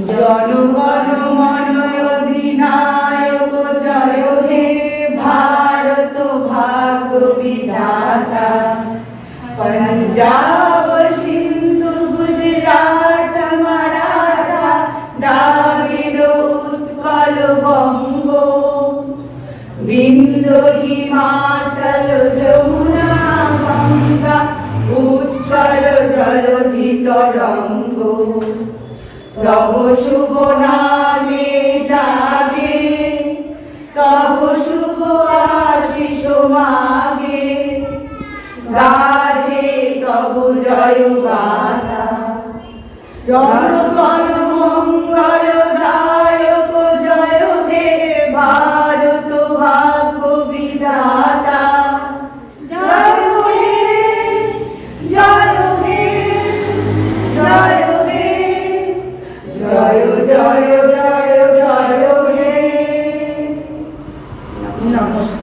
জনগণ মন অধিনায়ক জয় হে ভারত ভাগ্য বিধাতা। পঞ্জাব সিন্ধু গুজরাট মারাঠা দ্রাবিড় উৎকল বঙ্গ, বিন্ধ্য হিমাচল যমুনা গঙ্গা উচ্ছল জলধি তরঙ্গ। তব শুভ নামে জাগে, তব শুভ আশিস মাগে, গাহে তব জয় গাথা। জনগণ মঙ্গল দায়ক জয় হে ভারত ভাগ্য বিধাতা। জয় হে জয় হে জয় হে জয় জয়